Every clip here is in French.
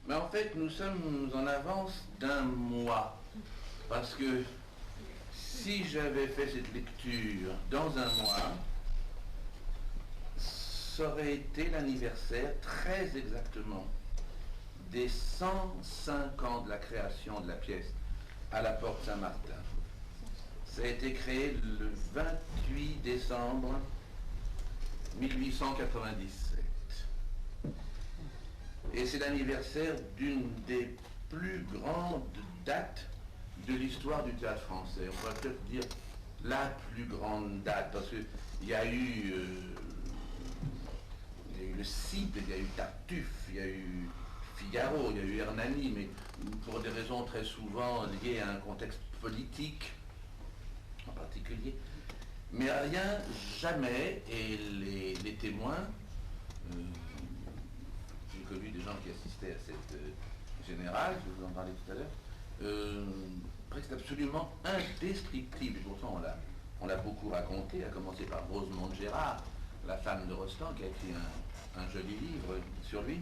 Mais en fait, nous sommes en avance d'un mois. Parce que si j'avais fait cette lecture dans un mois, ça aurait été l'anniversaire, très exactement, des 105 ans de la création de la pièce à la Porte Saint-Martin. Ça a été créé le 28 décembre 1897. Et c'est l'anniversaire d'une des plus grandes dates de l'histoire du théâtre français. On va peut-être dire la plus grande date, parce qu'il y a eu le Cid, il y a eu Tartuffe, il y a eu Figaro, il y a eu Hernani, mais pour des raisons très souvent liées à un contexte politique en particulier. Mais rien, jamais, et les témoins, j'ai connu des gens qui assistaient à cette générale, je vous en parlais tout à l'heure, presque absolument indescriptible. Et pourtant, on l'a beaucoup raconté, à commencer par Rosemonde Gérard, la femme de Rostand, qui a écrit un joli livre sur lui.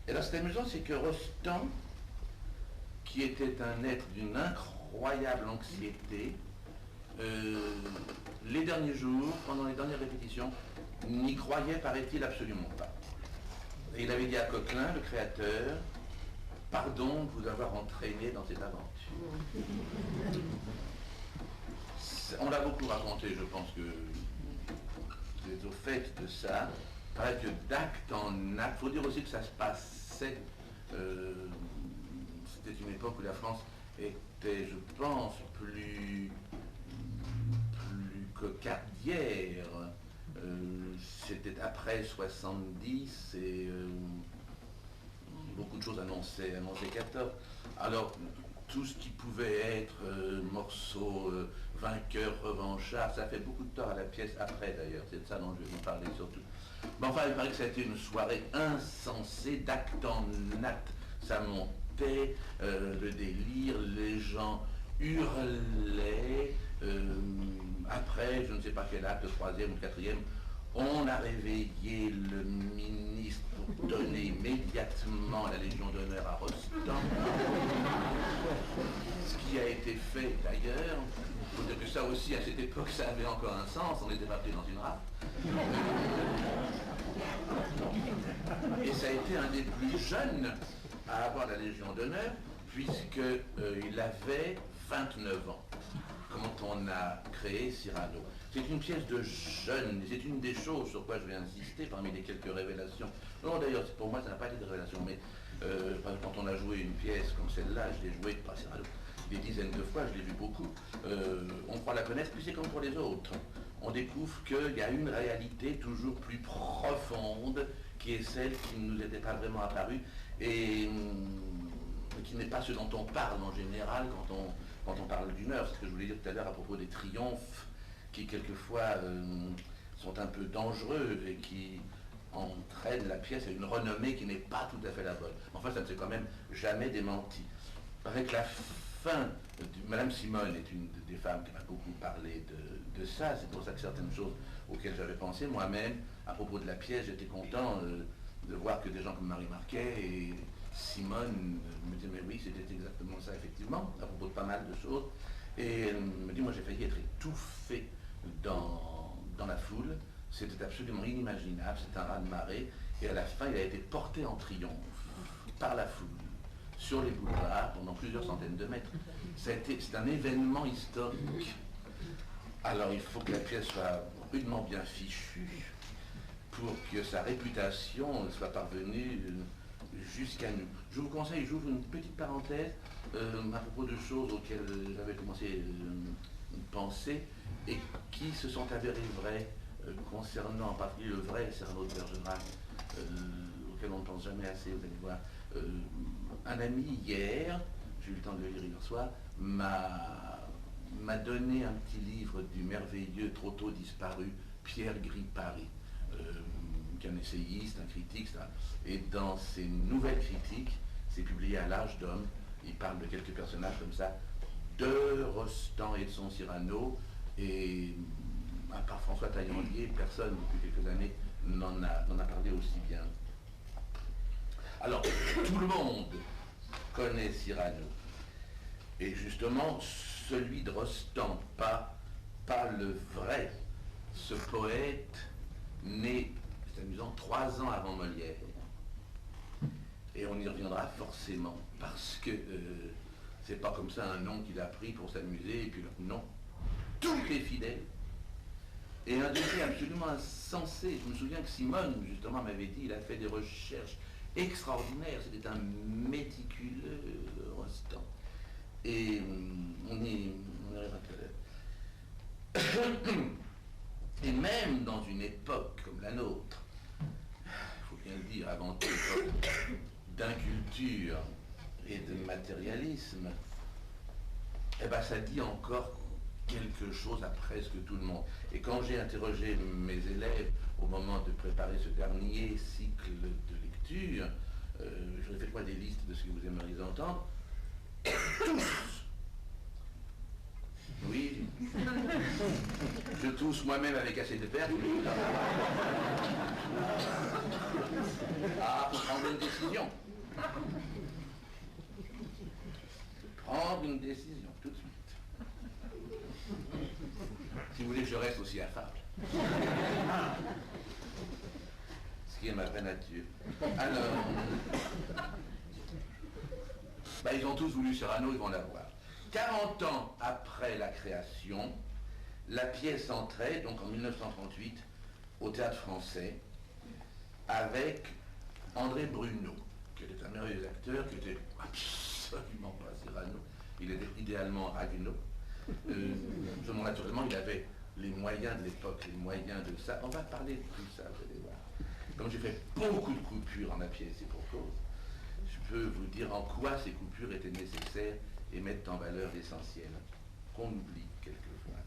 Et là, ce qui est amusant, c'est que Rostand, qui était un être d'une incroyable anxiété, les derniers jours, pendant les dernières répétitions, n'y croyait, paraît-il, absolument pas. Et il avait dit à Coquelin, le créateur, « Pardon de vous avoir entraîné dans cette aventure. » On l'a beaucoup raconté, je pense que vous êtes au fait de ça. Il paraît que d'acte en acte, il faut dire aussi que ça se passait, c'était une époque où la France était, je pense, plus cocardière. C'était après 70 et beaucoup de choses annonçaient 14. Alors, tout ce qui pouvait être morceau vainqueur, revanchard, ça fait beaucoup de tort à la pièce après d'ailleurs, c'est de ça dont je vais vous parler surtout. Mais enfin, il paraît que ça a été une soirée insensée, d'acte en acte, ça montait, le délire, les gens hurlaient, après, je ne sais pas quel acte, le troisième ou le quatrième, on a réveillé le ministre pour donner immédiatement la Légion d'honneur à Rostand. Ce qui a été fait d'ailleurs. Il faut dire que ça aussi, à cette époque, ça avait encore un sens. On était partis dans une rafle. Et ça a été un des plus jeunes à avoir la Légion d'honneur, puisqu'il avait 29 ans. Quand on a créé Cyrano. C'est une pièce de jeunes, c'est une des choses sur quoi je vais insister parmi les quelques révélations. Non, d'ailleurs, pour moi, ça n'a pas été de révélation, mais par exemple, quand on a joué une pièce comme celle-là, je l'ai jouée, pas Cyrano, des dizaines de fois, je l'ai vu beaucoup, on croit la connaître, puis c'est comme pour les autres. On découvre qu'il y a une réalité toujours plus profonde, qui est celle qui ne nous était pas vraiment apparue, et qui n'est pas ce dont on parle en général quand on parle d'une œuvre. C'est ce que je voulais dire tout à l'heure à propos des triomphes qui quelquefois sont un peu dangereux et qui entraînent la pièce à une renommée qui n'est pas tout à fait la bonne. Enfin, ça ne s'est quand même jamais démenti. Avec la fin, Madame Simone est une des femmes qui m'a beaucoup parlé de ça. C'est pour ça que certaines choses auxquelles j'avais pensé moi-même à propos de la pièce, j'étais content de voir que des gens comme Marie Marquet et Simone me disaient mais oui, c'était exactement ça effectivement, à propos de pas mal de choses. Et elle me dit, moi j'ai failli être étouffé dans la foule, c'était absolument inimaginable, c'était un raz-de-marée, et à la fin il a été porté en triomphe par la foule, sur les boulevards, pendant plusieurs centaines de mètres. C'est un événement historique. Alors il faut que la pièce soit rudement bien fichue, pour que sa réputation soit parvenue jusqu'à nous. Je vous conseille, j'ouvre une petite parenthèse à propos de choses auxquelles j'avais commencé à penser et qui se sont avérées vraies concernant en particulier le vrai Cyrano de Bergerac, auquel on ne pense jamais assez, vous allez voir. Un ami hier, j'ai eu le temps de le lire hier soir, m'a donné un petit livre du merveilleux, trop tôt disparu, Pierre Gripari. Qui est un essayiste, un critique, etc. Et dans ses nouvelles critiques, c'est publié à l'Âge d'Homme, il parle de quelques personnages comme ça, de Rostand et de son Cyrano, et à part François Taillandier, personne depuis quelques années n'en a parlé aussi bien. Alors Alors, tout le monde connaît Cyrano. Et justement, celui de Rostand, pas le vrai, ce poète né, c'est amusant, 3 ans avant Molière. Et on y reviendra forcément, parce que c'est pas comme ça un nom qu'il a pris pour s'amuser, et puis là, non. Tout est fidèle. Et un degré absolument insensé. Je me souviens que Simone, justement, m'avait dit, il a fait des recherches extraordinaires. C'était un méticuleux Rostand. Et on y arrivera tout à l'heure. Et même dans une époque comme la nôtre, il faut bien le dire, avant tout, d'inculture et de matérialisme, eh ben ça dit encore quelque chose à presque tout le monde. Et quand j'ai interrogé mes élèves au moment de préparer ce dernier cycle de lecture, je fait moi des listes de ce que vous aimeriez entendre, tous. Oui, je tousse moi-même avec assez de perte. Ah, faut prendre une décision. Prendre une décision, tout de suite. Si vous voulez que je reste aussi affable. Ce qui est ma vraie nature. Alors, ils ont tous voulu Cyrano, ils vont l'avoir. 40 ans après la création, la pièce entrait, donc en 1938, au Théâtre Français, avec André Bruno, qui était un merveilleux acteur, qui était absolument pas Cyrano. Il était idéalement Ragueneau. Naturellement, il avait les moyens de l'époque, les moyens de ça. On va parler de tout ça, vous allez voir. Comme j'ai fait beaucoup de coupures en ma pièce, c'est pour cause, je peux vous dire en quoi ces coupures étaient nécessaires et mettent en valeur l'essentiel, qu'on oublie quelquefois.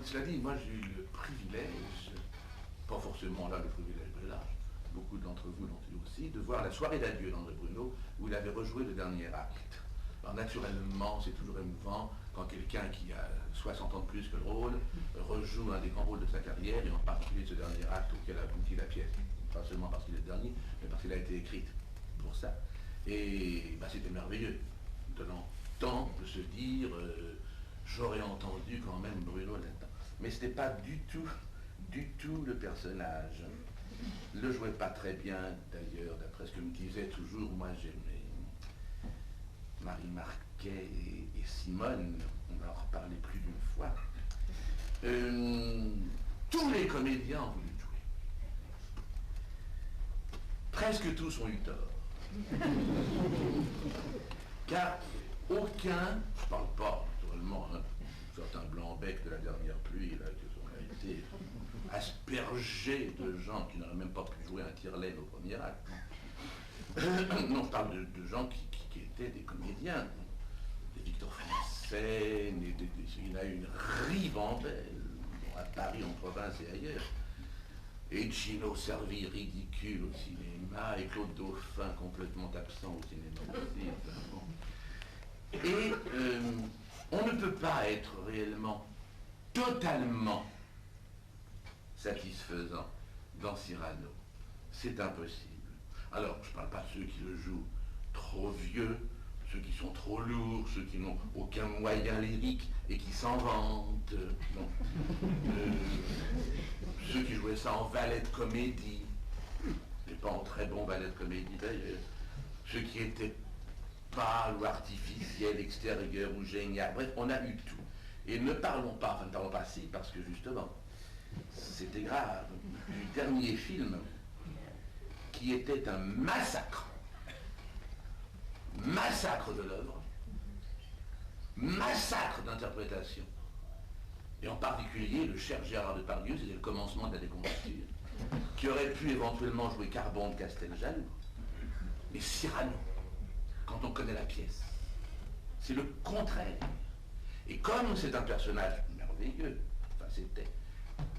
Cela dit, moi j'ai eu le privilège, pas forcément là le privilège de l'âge, beaucoup d'entre vous l'ont eu aussi, de voir la soirée d'adieu d'André Bruno, où il avait rejoué le dernier acte. Alors naturellement, c'est toujours émouvant quand quelqu'un qui a 60 ans de plus que le rôle rejoue un des grands rôles de sa carrière, et en particulier ce dernier acte auquel a abouti la pièce. Pas seulement parce qu'il est le dernier, mais parce qu'il a été écrite pour ça. Et c'était merveilleux, donnant temps de se dire j'aurais entendu quand même Bruno là-dedans. Mais ce n'était pas du tout le personnage. Le jouait pas très bien d'ailleurs, d'après ce que me disait toujours, moi j'aimais Marie Marquet et Simone, on en a reparlé plus d'une fois. Tous les comédiens ont voulu jouer. Presque tous ont eu tort. Car aucun, je ne parle pas naturellement, certains blancs-becs de la dernière pluie, là, qui ont été aspergés de gens qui n'auraient même pas pu jouer un tire-laine au premier acte. Non, je parle de gens qui étaient des comédiens, des Victor Français, il y en a une ribambelle, à Paris, en province et ailleurs. Et Gino Servi ridicule au cinéma, et Claude Dauphin complètement absent au cinéma aussi. Et on ne peut pas être réellement, totalement satisfaisant dans Cyrano. C'est impossible. Alors, je ne parle pas de ceux qui le jouent trop vieux, ceux qui sont trop lourds, ceux qui n'ont aucun moyen lyrique et qui s'en vantent. Ceux qui jouaient ça en valet de comédie, et pas en très bon valet de comédie d'ailleurs. Ceux qui étaient pâles ou artificiels, extérieurs ou géniaux. Bref, on a eu tout. Et ne parlons pas si, parce que justement, c'était grave, du dernier film qui était un massacre de l'œuvre, massacre d'interprétation, et en particulier le cher Gérard Depardieu, c'était le commencement de la déconfiture, qui aurait pu éventuellement jouer Carbon de Casteljaloux, mais Cyrano, quand on connaît la pièce, c'est le contraire. Et comme c'est un personnage merveilleux, enfin c'était,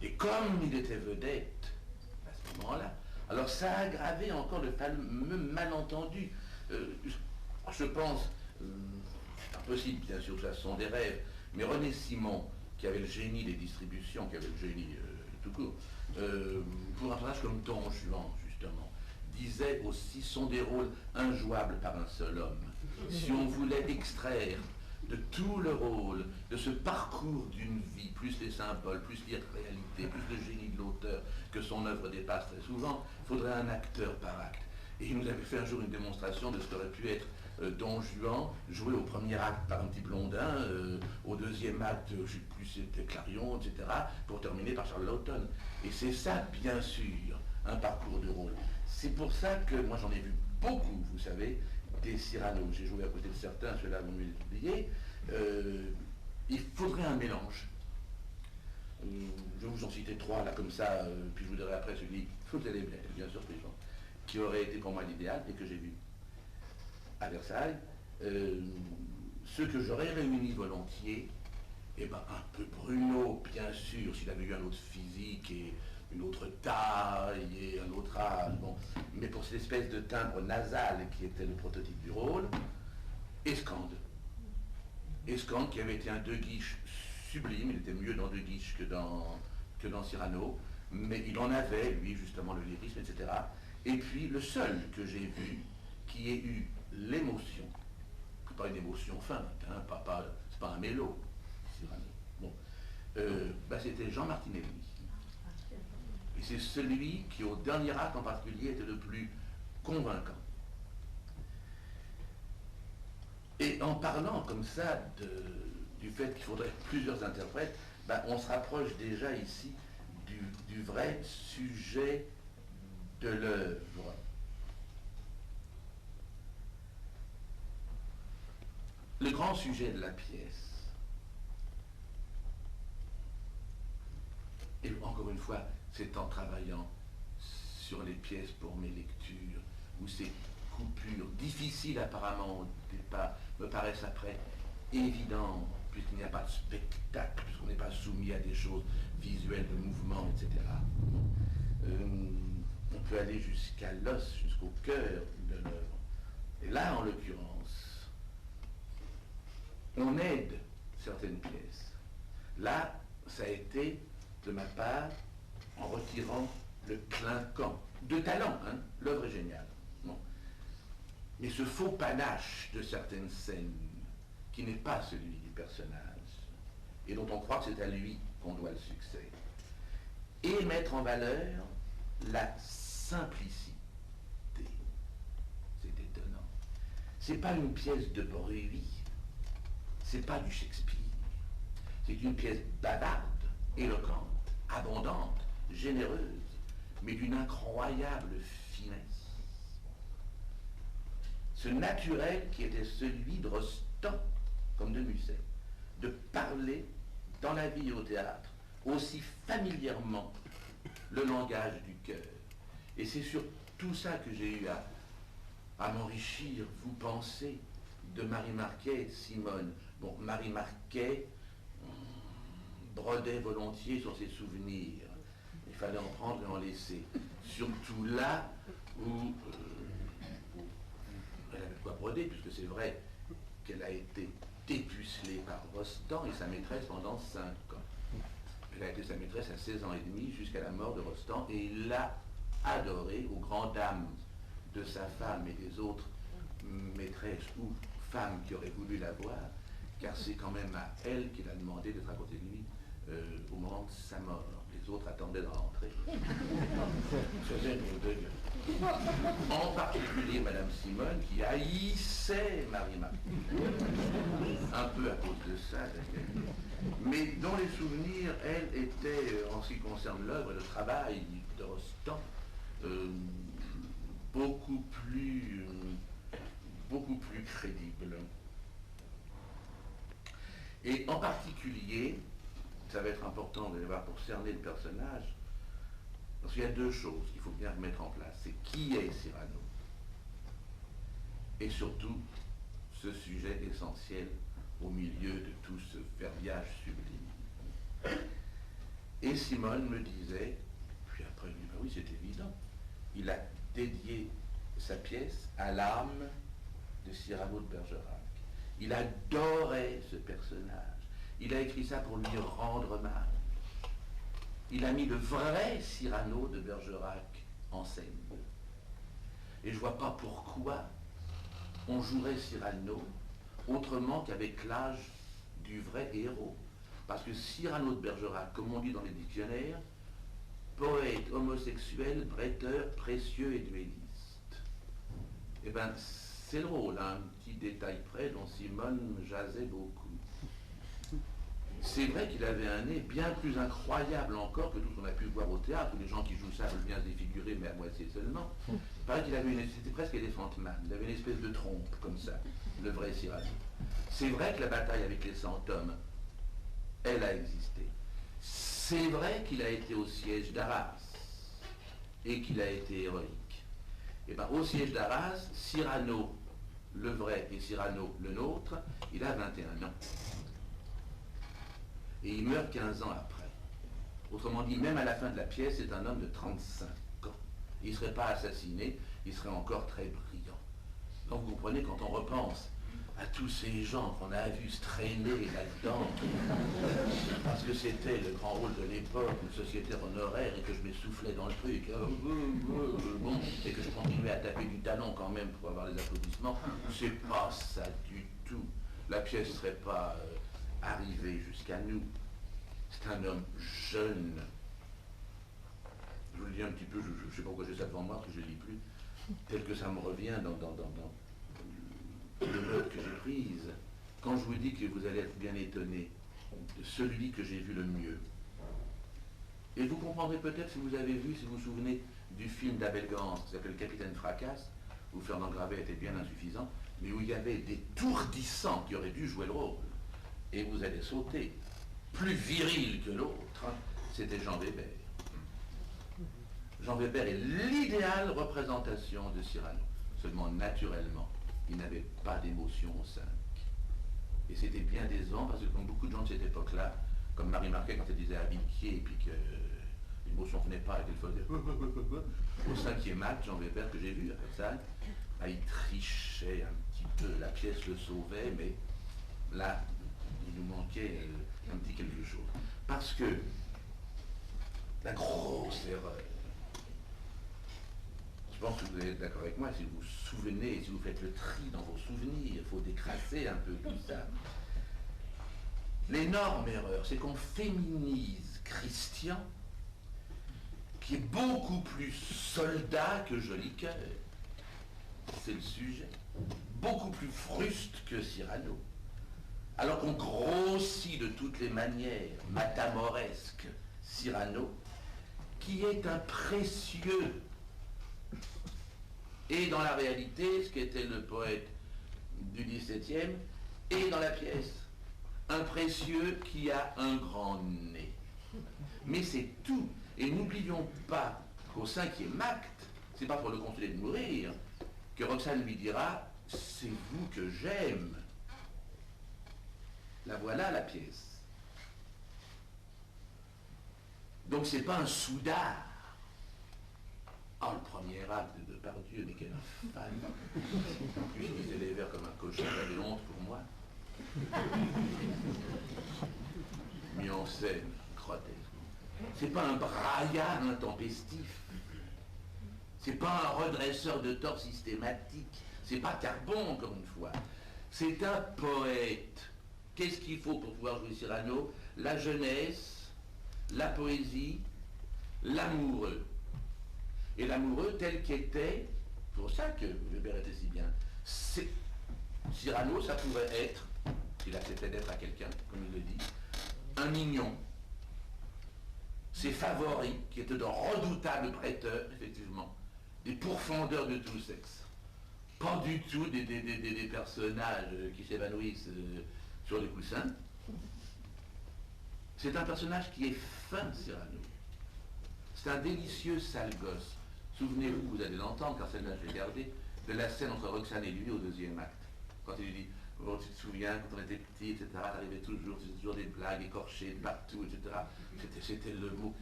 et comme il était vedette à ce moment-là, alors ça a aggravé encore le fameux malentendu. Je pense, impossible bien sûr, ça sont des rêves, mais René Simon, qui avait le génie des distributions, qui avait le génie tout court, pour un personnage comme Don Juan, justement, disait aussi, sont des rôles injouables par un seul homme. Si on voulait extraire de tout le rôle, de ce parcours d'une vie, plus les symboles, plus les réalités, plus le génie de l'auteur que son œuvre dépasse très souvent, il faudrait un acteur par acte. Et il nous avait fait un jour une démonstration de ce qu'aurait pu être Don Juan, joué au premier acte par un petit blondin, au deuxième acte, je ne sais plus, c'était Clarion, etc., pour terminer par Charles Laughton. Et c'est ça, bien sûr, un parcours de rôle. C'est pour ça que moi j'en ai vu beaucoup, vous savez, des Cyrano. J'ai joué à côté de certains, ceux-là vous m'oubliez. Il faudrait un mélange. Je vais vous en citer trois, là, comme ça, puis je vous dirai après celui, vous allez bien sûr, qui aurait été pour moi l'idéal et que j'ai vu à Versailles. Ceux que j'aurais réunis volontiers, eh ben, un peu Bruno, bien sûr, s'il avait eu un autre physique et une autre taille et un autre âge, bon, mais pour cette espèce de timbre nasal qui était le prototype du rôle, Escande. Escande qui avait été un De Guiche sublime, il était mieux dans De Guiche que dans Cyrano, mais il en avait, lui, justement, le lyrisme, etc. Et puis, le seul que j'ai vu qui ait eu l'émotion, pas une émotion feinte, hein, c'est pas un mélo, Cyrano. Bon, c'était Jean Martinelli. Et c'est celui qui, au dernier acte en particulier, était le plus convaincant. Et en parlant comme ça du fait qu'il faudrait plusieurs interprètes, on se rapproche déjà ici du vrai sujet de l'œuvre. Le grand sujet de la pièce. Et encore une fois, c'est en travaillant sur les pièces pour mes lectures, où ces coupures, difficiles apparemment au départ, me paraissent après évidentes, puisqu'il n'y a pas de spectacle, puisqu'on n'est pas soumis à des choses visuelles de mouvement, etc. On peut aller jusqu'à l'os, jusqu'au cœur de l'œuvre. Et là, en l'occurrence, on aide certaines pièces. Là, ça a été, de ma part, en retirant le clinquant. De talent, hein, l'œuvre est géniale. Bon. Mais ce faux panache de certaines scènes, qui n'est pas celui du personnage, et dont on croit que c'est à lui qu'on doit le succès. Et mettre en valeur la simplicité. C'est étonnant. C'est pas une pièce de bruit, c'est pas du Shakespeare. C'est une pièce bavarde, éloquente, abondante, généreuse, mais d'une incroyable finesse. Ce naturel qui était celui de Rostand, comme de Musset, de parler dans la vie et au théâtre aussi familièrement le langage du cœur. Et c'est sur tout ça que j'ai eu à m'enrichir, vous pensez, de Marie Marquet, Simone. Bon, Marie Marquet brodait volontiers sur ses souvenirs. Il fallait en prendre et en laisser. Surtout là où elle avait quoi broder, puisque c'est vrai qu'elle a été dépucelée par Rostand et sa maîtresse pendant 5 ans. Elle a été sa maîtresse à 16 ans et demi jusqu'à la mort de Rostand et il l'a adorée aux grandes dames de sa femme et des autres maîtresses ou femmes qui auraient voulu la voir, car c'est quand même à elle qu'il a demandé d'être à côté de lui au moment de sa mort. Les autres attendaient de rentrer. Faisait une deuil. En particulier Madame Simone qui haïssait Marie Marquet. Un peu à cause de ça d'ailleurs. Mais dans les souvenirs, elle était, en ce qui concerne l'œuvre et le travail de Rostand, beaucoup plus crédible. Et en particulier, ça va être important de voir pour cerner le personnage, parce qu'il y a 2 choses qu'il faut bien mettre en place. C'est qui est Cyrano, et surtout ce sujet essentiel au milieu de tout ce verbiage sublime. Et Simone me disait, puis après, oui, c'est évident, il a dédié sa pièce à l'âme de Cyrano de Bergerac. Il adorait ce personnage. Il a écrit ça pour lui rendre hommage. Il a mis le vrai Cyrano de Bergerac en scène. Et je ne vois pas pourquoi on jouerait Cyrano autrement qu'avec l'âge du vrai héros. Parce que Cyrano de Bergerac, comme on dit dans les dictionnaires, poète, homosexuel, bretteur, précieux et duelliste. Eh bien, c'est drôle, hein, un petit détail près dont Simone jasait beaucoup. C'est vrai qu'il avait un nez bien plus incroyable encore que tout ce qu'on a pu voir au théâtre, où les gens qui jouent ça veulent bien se défigurer, mais à moitié seulement. Il paraît qu'il avait c'était presque Elephant Man, il avait une espèce de trompe comme ça, le vrai Cyrano. C'est vrai que la bataille avec les 100 hommes, elle a existé. C'est vrai qu'il a été au siège d'Arras et qu'il a été héroïque. Et bien au siège d'Arras, Cyrano le vrai et Cyrano le nôtre, il a 21 ans. Et il meurt 15 ans après. Autrement dit, même à la fin de la pièce, c'est un homme de 35 ans. Il ne serait pas assassiné, il serait encore très brillant. Donc vous comprenez, quand on repense à tous ces gens qu'on a vus se traîner là-dedans, parce que c'était le grand rôle de l'époque, une société honoraire, et que je m'essoufflais dans le truc, bon, et que je continuais à taper du talon quand même pour avoir les applaudissements, c'est pas ça du tout. La pièce ne serait pas arrivée jusqu'à nous. C'est un homme jeune. Je vous le dis un petit peu, je ne sais pas pourquoi j'ai ça devant moi, parce que je ne lis plus, tel que ça me revient dans les notes que j'ai prises. Quand je vous dis que vous allez être bien étonné de celui que j'ai vu le mieux. Et vous comprendrez peut-être si vous avez vu, si vous vous souvenez du film d'Abel Gance, qui s'appelle Le Capitaine Fracasse, où Fernand Gravet était bien insuffisant, mais où il y avait des tourdissants qui auraient dû jouer le rôle. Et vous allez sauter. Plus viril que l'autre, c'était Jean Weber. Jean Weber est l'idéale représentation de Cyrano. Seulement, naturellement, il n'avait pas d'émotion au 5. Et c'était bien décevant, parce que comme beaucoup de gens de cette époque-là, comme Marie Marquet quand elle disait à Vilquier, et puis que l'émotion ne venait pas et qu'elle faisait au 5e acte, Jean Weber, que j'ai vu à Versailles, il trichait un petit peu, la pièce le sauvait, mais là, il nous manquait un petit quelque chose. Parce que la grosse erreur, je pense que vous allez être d'accord avec moi, si vous vous souvenez, si vous faites le tri dans vos souvenirs, il faut décrasser un peu tout ça. L'énorme erreur, c'est qu'on féminise Christian, qui est beaucoup plus soldat que joli cœur. C'est le sujet. Beaucoup plus fruste que Cyrano. Alors qu'on grossit de toutes les manières, matamoresque, Cyrano, qui est un précieux. Et dans la réalité, ce qu'était le poète du XVIIe, et dans la pièce, un précieux qui a un grand nez. Mais c'est tout. Et n'oublions pas qu'au 5e acte, c'est pas pour le consoler de mourir, que Roxane lui dira « c'est vous que j'aime ». La voilà la pièce. Donc c'est pas un soudard. Oh, le premier acte de Pardieu, mais quel fan. En plus, il disait les vers comme un cochon, j'avais honte pour moi. Mis en scène, grotesque. C'est pas un braillard intempestif. C'est pas un redresseur de tort systématique. C'est pas Carbon, encore une fois. C'est un poète. Qu'est-ce qu'il faut pour pouvoir jouer Cyrano? La jeunesse, la poésie, l'amoureux. Et l'amoureux tel qu'était, c'est pour ça que Weber était si bien. Cyrano, ça pouvait être, s'il acceptait d'être à quelqu'un, comme il le dit, un mignon. Ses favoris, qui étaient de redoutables prêteurs, effectivement, des pourfendeurs de tout sexe. Pas du tout des personnages qui s'évanouissent sur les coussins. C'est un personnage qui est fin, Cyrano. C'est un délicieux sale gosse. Souvenez-vous, vous allez l'entendre, car celle-là je l'ai gardée, de la scène entre Roxane et lui au 2e acte. Quand il lui dit, oh, tu te souviens, quand on était petit, etc., t'arrivais toujours, c'était toujours des blagues écorchées de partout, etc. C'était le mot.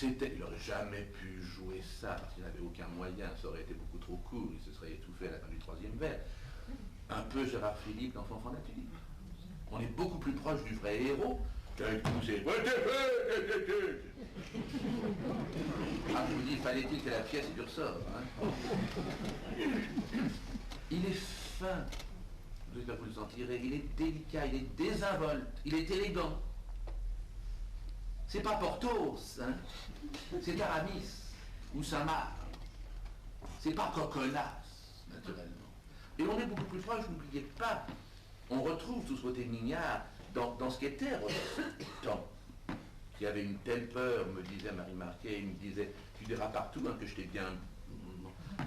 Il n'aurait jamais pu jouer ça, parce qu'il n'avait aucun moyen, ça aurait été beaucoup trop court, il se serait étouffé à la fin du 3e vers. Un peu Gérard Philippe, l'enfant enfant la tulipe. On est beaucoup plus proche du vrai héros avec tous ces... Ah, je vous dis, fallait-il que la pièce du ressort, hein. Il est fin, j'espère que vous le sentirez, il est délicat, il est désinvolte, il est élégant. C'est pas Porthos, hein. C'est Aramis ou Saint-Marc. C'est pas Coconas, naturellement. Et on est beaucoup plus proche, n'oubliez pas. On retrouve tout ce côté mignard dans ce qu'était Rostand. Il y avait une telle peur, me disait Marie Marquet, il me disait, tu diras partout hein, que je t'ai bien...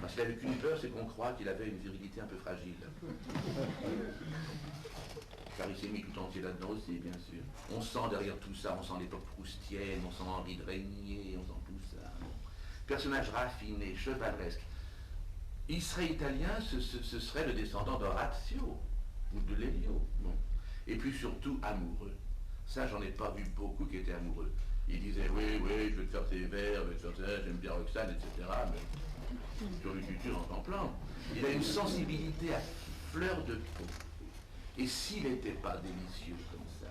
Parce qu'il n'avait qu'une peur, c'est qu'on croit qu'il avait une virilité un peu fragile. Car il s'est mis tout entier là-dedans aussi, bien sûr. On sent derrière tout ça, on sent l'époque proustienne, on sent Henri de Régnier, on sent tout ça. Personnage raffiné, chevaleresque. Il serait italien, ce serait le descendant d'Orazio ou de Lelio. Bon. Et puis surtout amoureux. Ça, j'en ai pas vu beaucoup qui étaient amoureux. Ils disaient, oui, je vais te faire tes vers, je vais te faire ça, j'aime bien Roxane, etc. Mais sur le culture en plan. Il a une sensibilité à fleur de peau. Et s'il n'était pas délicieux comme ça,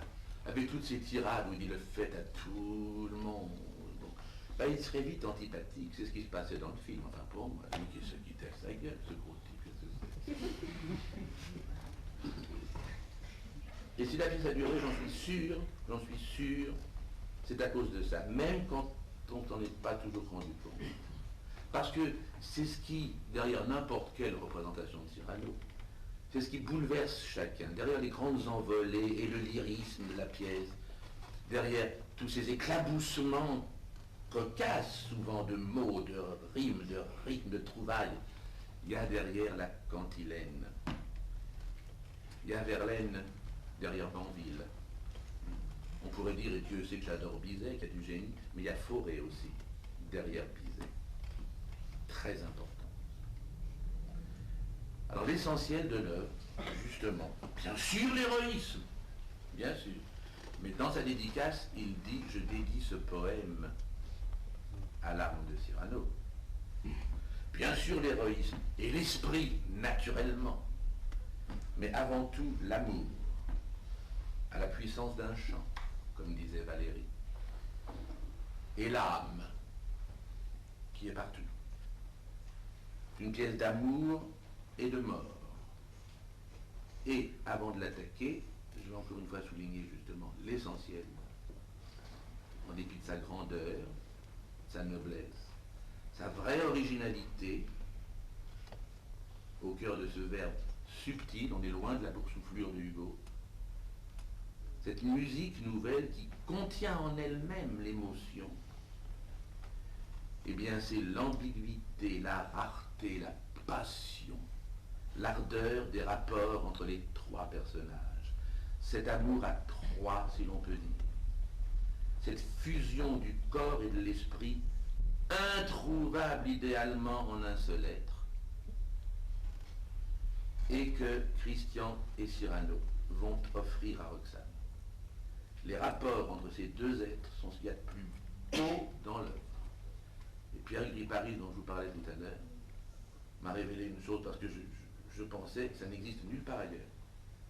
avec toutes ces tirades où il dit le fait à tout le monde, bon, ben, il serait vite antipathique. C'est ce qui se passait dans le film. Enfin, pour moi, lui qui se quittait sa gueule, ce gros type, qu'est-ce que c'est? Et si la pièce a duré, j'en suis sûr, c'est à cause de ça, même quand on n'en est pas toujours rendu compte. Parce que c'est ce qui, derrière n'importe quelle représentation de Cyrano, c'est ce qui bouleverse chacun, derrière les grandes envolées et le lyrisme de la pièce, derrière tous ces éclaboussements cocasses, souvent de mots, de rimes, de rythmes, de trouvailles, il y a derrière la cantilène, il y a Verlaine derrière Banville. On pourrait dire, et Dieu sait que j'adore Bizet, qui a du génie, mais il y a Fauré aussi, derrière Bizet. Très important. Alors l'essentiel de l'œuvre, justement, bien sûr l'héroïsme, bien sûr, mais dans sa dédicace, il dit, je dédie ce poème à l'âme de Cyrano. Bien sûr l'héroïsme et l'esprit, naturellement, mais avant tout l'amour, à la puissance d'un chant, comme disait Valérie, et l'âme, qui est partout. Une pièce d'amour et de mort. Et avant de l'attaquer, je vais encore une fois souligner justement l'essentiel, en dépit de sa grandeur, sa noblesse, sa vraie originalité, au cœur de ce verbe subtil, on est loin de la boursouflure de Hugo, cette musique nouvelle qui contient en elle-même l'émotion, eh bien c'est l'ambiguïté, la rareté, la passion, l'ardeur des rapports entre les trois personnages, cet amour à trois, si l'on peut dire, cette fusion du corps et de l'esprit, introuvable idéalement en un seul être, et que Christian et Cyrano vont offrir à Roxane. Les rapports entre ces deux êtres sont ce qu'il y a de plus beau dans l'œuvre. Et Pierre Gripari, dont je vous parlais tout à l'heure, m'a révélé une chose parce que je pensais que ça n'existe nulle part ailleurs.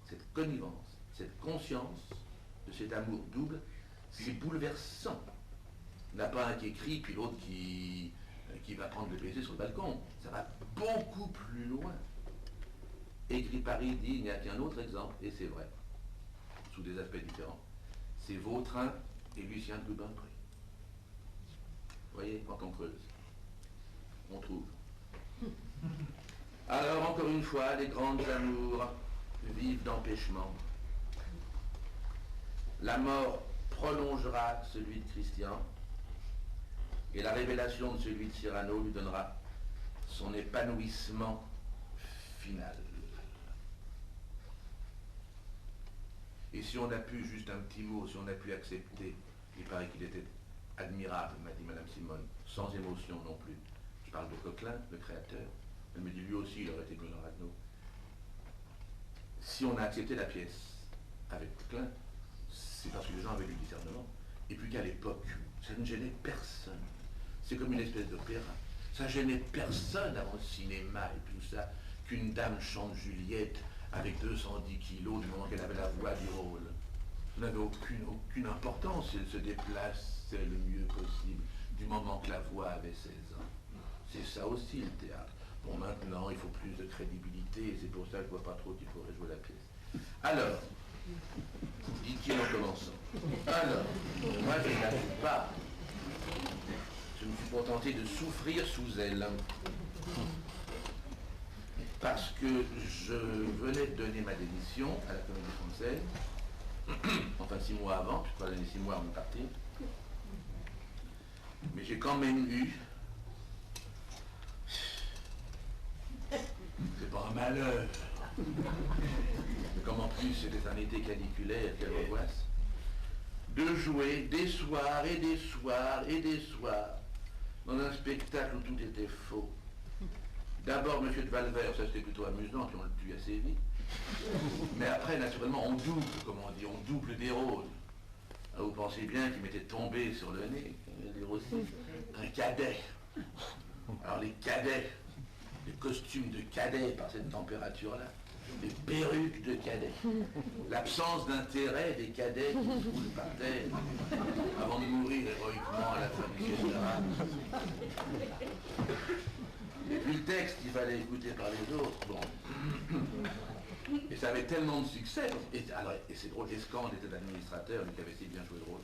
Cette connivence, cette conscience de cet amour double, c'est bouleversant. Il n'y en a pas un qui écrit, puis l'autre qui va prendre le PC sur le balcon. Ça va beaucoup plus loin. Et Gripari dit, il n'y a qu'un autre exemple, et c'est vrai, sous des aspects différents. C'est Vautrin et Lucien de Rubempré. Vous voyez, quand on creuse, on trouve. Alors, encore une fois, les grands amours vivent d'empêchement. La mort prolongera celui de Christian, et la révélation de celui de Cyrano lui donnera son épanouissement final. Et si on a pu, juste un petit mot, si on a pu accepter, il paraît qu'il était admirable, m'a dit Madame Simone, sans émotion non plus. Je parle de Coquelin, le créateur. Elle me dit, lui aussi, il aurait été Benoît Radnot. Si on a accepté la pièce avec Coquelin, c'est parce que les gens avaient du discernement. Et puis qu'à l'époque, ça ne gênait personne. C'est comme une espèce d'opéra. Ça gênait personne avant le cinéma et tout ça, qu'une dame chante Juliette avec 210 kilos du moment qu'elle avait la voix du rôle. n'avait aucune importance, elle se déplaçait le mieux possible, du moment que la voix avait 16 ans. C'est ça aussi le théâtre. Bon, maintenant, il faut plus de crédibilité, et c'est pour ça que je ne vois pas trop qu'il faudrait jouer la pièce. Alors, dit-il en commençant. Alors, moi je n'avoue pas. Je me suis contenté de souffrir sous elle. Parce que je venais de donner ma démission à la Comédie Française, enfin 6 mois avant, je crois donner 6 mois avant de partir. Mais j'ai quand même eu, c'est pas un malheur, mais comme en plus c'était un été caniculaire, quelle angoisse, de jouer des soirs et des soirs et des soirs dans un spectacle où tout était faux. D'abord, M. de Valvert, ça c'était plutôt amusant, puis on le tue assez vite. Mais après, naturellement, on double, comme on dit, on double des rôles. Alors, vous pensez bien qu'il m'était tombé sur le nez, dire aussi, un cadet. Alors les cadets, les costumes de cadets par cette température-là, les perruques de cadets, l'absence d'intérêt des cadets qui se roulent par terre avant de mourir héroïquement à la fin du général. Et puis le texte, il fallait écouter par les autres, bon. Et ça avait tellement de succès, et c'est drôle, Escande était l'administrateur, lui qui avait si bien joué le rôle.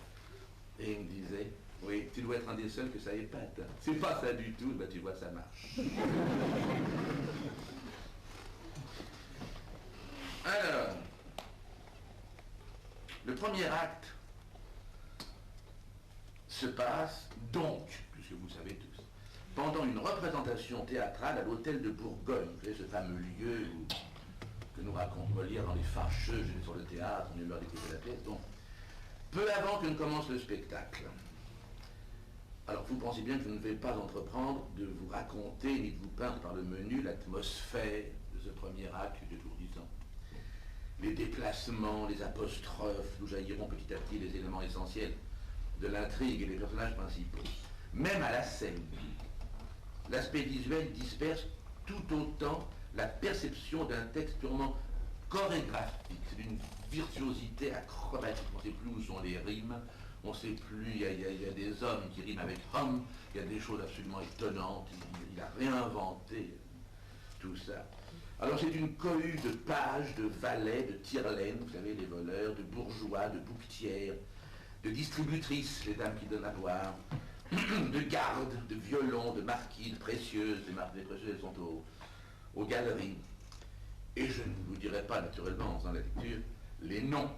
Et il me disait, oui, tu dois être un des seuls que ça épate. C'est pas ça du tout, bah tu vois, ça marche. Alors, le premier acte se passe donc, puisque vous le savez tous, pendant une représentation théâtrale à l'hôtel de Bourgogne, vous savez, ce fameux lieu que nous raconte Molière dans Les Fâcheux, je vais sur le théâtre, on a eu l'heure d'écouter la pièce, donc, peu avant que ne commence le spectacle. Alors, vous pensez bien que je ne vais pas entreprendre de vous raconter, ni de vous peindre par le menu, l'atmosphère de ce premier acte étourdissant. Les déplacements, les apostrophes, d'où jailliront petit à petit les éléments essentiels de l'intrigue et les personnages principaux. Même à la scène, l'aspect visuel disperse tout autant la perception d'un texte purement chorégraphique. C'est d'une virtuosité acrobatique. On ne sait plus où sont les rimes, on ne sait plus, il y a des hommes qui riment avec hommes, il y a des choses absolument étonnantes, il a réinventé tout ça. Alors c'est une cohue de pages, de valets, de tire-laines, vous savez, les voleurs, de bourgeois, de bouquetières, de distributrices, les dames qui donnent à boire, de gardes, de violons, de marquises précieuses, les précieuses elles sont aux galeries. Et je ne vous dirai pas, naturellement, en faisant la lecture, les noms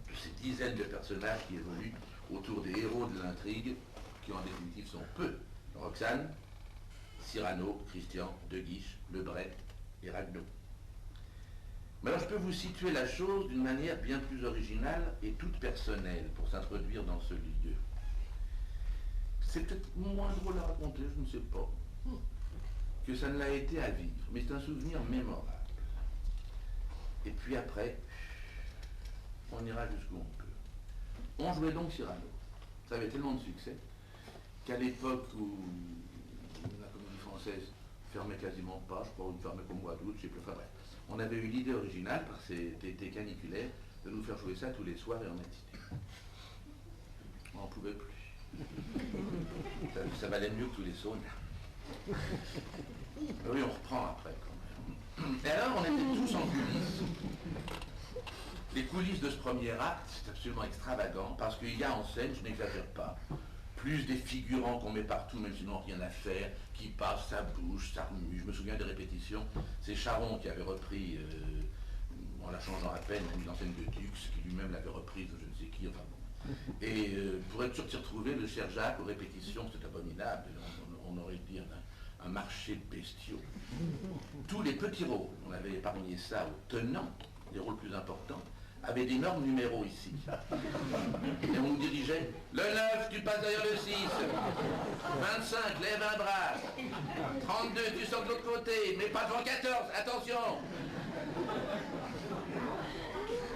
de ces dizaines de personnages qui évoluent autour des héros de l'intrigue, qui en définitive sont peu. Roxane, Cyrano, Christian, De Guiche, Lebret et Ragueneau. Mais alors je peux vous situer la chose d'une manière bien plus originale et toute personnelle pour s'introduire dans ce lieu. C'est peut-être moins drôle à raconter, je ne sais pas, que ça ne l'a été à vivre, mais c'est un souvenir mémorable. Et puis après, on ira jusqu'où on peut. On jouait donc Cyrano. Ça avait tellement de succès qu'à l'époque où la Comédie Française fermait quasiment pas, je crois, ou fermait qu'au mois d'août, je sais plus, enfin bref. On avait eu l'idée originale, par cet été caniculaire, de nous faire jouer ça tous les soirs et en matinée. On n'en pouvait plus. Ça valait mieux que tous les saunes. Oui, on reprend après quand même. Et alors, on était tous en coulisses. Les coulisses de ce premier acte, c'est absolument extravagant, parce qu'il y a en scène, je n'exagère pas, plus des figurants qu'on met partout, même sinon rien à faire, qui passent, ça bouge, ça remue. Je me souviens des répétitions. C'est Charon qui avait repris, en la changeant à peine, une enseigne de Dux, qui lui-même l'avait reprise de je ne sais qui, enfin bon. Et pour être sûr de s'y retrouver, le cher Jacques, aux répétitions, c'est abominable, on aurait dit un marché de bestiaux. Tous les petits rôles, on avait épargné ça aux tenants, les rôles plus importants, avaient d'énormes numéros ici. Et on nous dirigeait, le 9, tu passes derrière le 6, 25, lève un bras, 32, tu sors de l'autre côté, mais pas devant 14, attention.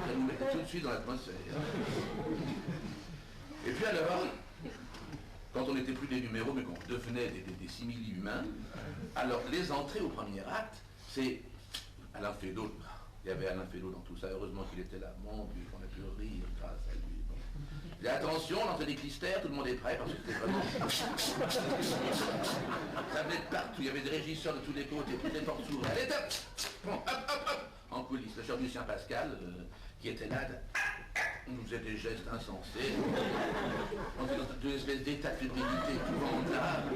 Ça nous mettait tout de suite dans l'atmosphère. Et puis alors, quand on n'était plus des numéros, mais qu'on devenait des simili-humains, alors les entrées au premier acte, c'est Alain Fédot, Il y avait Alain Fesneau dans tout ça, heureusement qu'il était là. Mon Dieu, on a pu rire grâce à lui. Bon. Et attention, on entend des clistères, tout le monde est prêt, parce que c'était vraiment... Ça venait de partout, il y avait des régisseurs de tous les côtés, toutes les portes s'ouvraient. Allez, bon, hop, hop, hop, en coulisses, le cher Lucien Pascal, qui était là, on faisait des gestes insensés. On était dans deux espèces d'états de fébrilité épouvantables.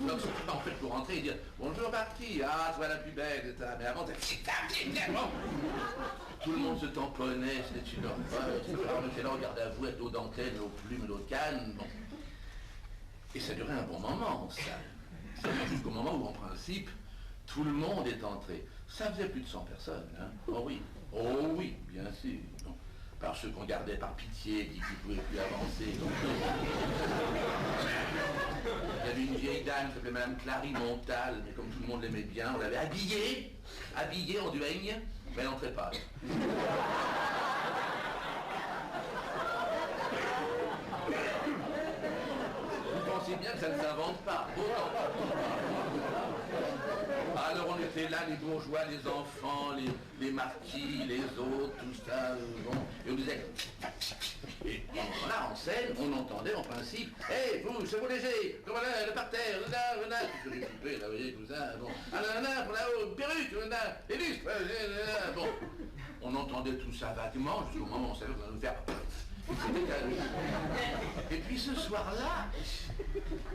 Donc, en fait, pour rentrer, il dit « Bonjour Marquis, ah, toi la plus belle, mais avant, t'as... » Tout le monde se tamponnait, c'était une horreur. Alors, on était là, regardez à vous, avec nos dentelles, nos plumes, nos cannes. Bon. Et ça durait un bon moment, ça. Jusqu'au moment où, en principe, tout le monde est entré. Ça faisait plus de 100 personnes, hein. Oh oui, bien sûr. Bon. Par ceux qu'on gardait par pitié, qui ne pouvaient plus avancer. Donc, il y avait une vieille dame qui s'appelait Madame Clary Montal, mais comme tout le monde l'aimait bien, on l'avait habillée en duègne, mais elle n'entrait pas. Vous pensez bien que ça ne s'invente pas. Alors on était là, les bourgeois, les enfants, les marquis, les autres, tout ça, bon, et on disait... Et là, en scène, on entendait en principe, « Hé, vous, chevaux légers, voilà, le parterre, là, tout les coupés, là, vous voyez, tout ça, bon, ah là, pour là-haut, perruque, là, les lustres, là, bon. » On entendait tout ça vaguement, jusqu'au moment où on savait qu'on allait nous faire... Et puis ce soir-là,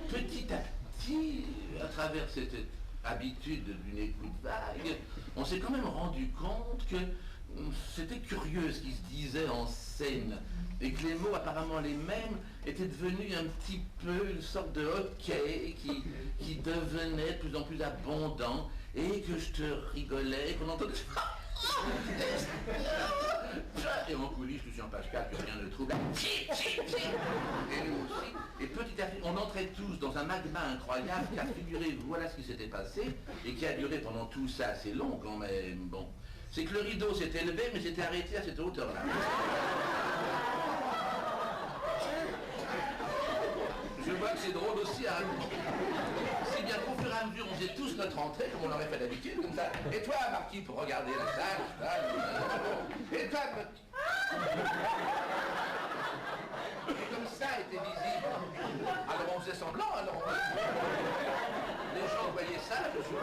petit à petit, à travers cette habitude d'une écoute vague, on s'est quand même rendu compte que c'était curieux ce qui se disait en scène et que les mots apparemment les mêmes étaient devenus un petit peu une sorte de hockey qui devenait de plus en plus abondant et que je te rigolais, qu'on entendait... Et en coulisses, Lucien Pascal, que rien ne trouve. Et nous aussi. Et petit à petit, on entrait tous dans un magma incroyable, car figurez-vous, voilà ce qui s'était passé, et qui a duré pendant tout ça, assez long quand même. Bon. C'est que le rideau s'est élevé, mais s'était arrêté à cette hauteur-là. Je vois que c'est drôle aussi à si bien qu'au fur et à mesure, on faisait tous notre entrée, comme on l'aurait fait d'habitude, comme ça. Et toi, Marquis, pour regarder la salle, et toi, et comme ça était visible. Alors on faisait semblant, les gens voyaient ça, je suppose.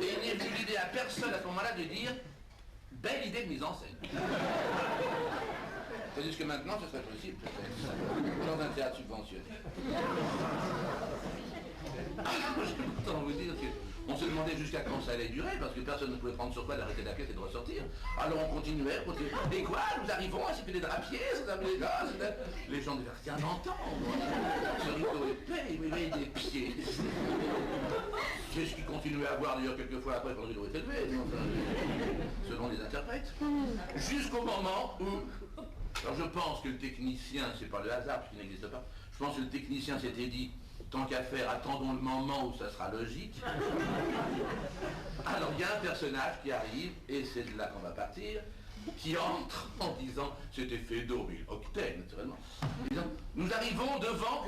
Et il n'est venu l'idée à personne à ce moment-là de dire « Belle idée de mise en scène ». C'est-à-dire que maintenant, ce serait possible, peut-être, dans un théâtre subventionné. Je peux pourtant vous dire qu'on se demandait jusqu'à quand ça allait durer, parce que personne ne pouvait prendre sur soi d'arrêter la pièce et de ressortir. Alors on continuait. Et quoi, nous arrivons à c'était des drapiers, les gens disaient, rien d'entendre. Ce rideau épais, il avait des pieds. C'est ce qui continuait à voir d'ailleurs quelquefois après quand le rideau était levé, selon les interprètes. Jusqu'au moment où... Alors je pense que le technicien, c'est pas le hasard, puisqu'il n'existe pas, je pense que le technicien s'était dit, tant qu'à faire, attendons le moment où ça sera logique. Alors il y a un personnage qui arrive, et c'est de là qu'on va partir, qui entre en disant, c'était fait d'eau, mais octane naturellement, disant, nous arrivons devant...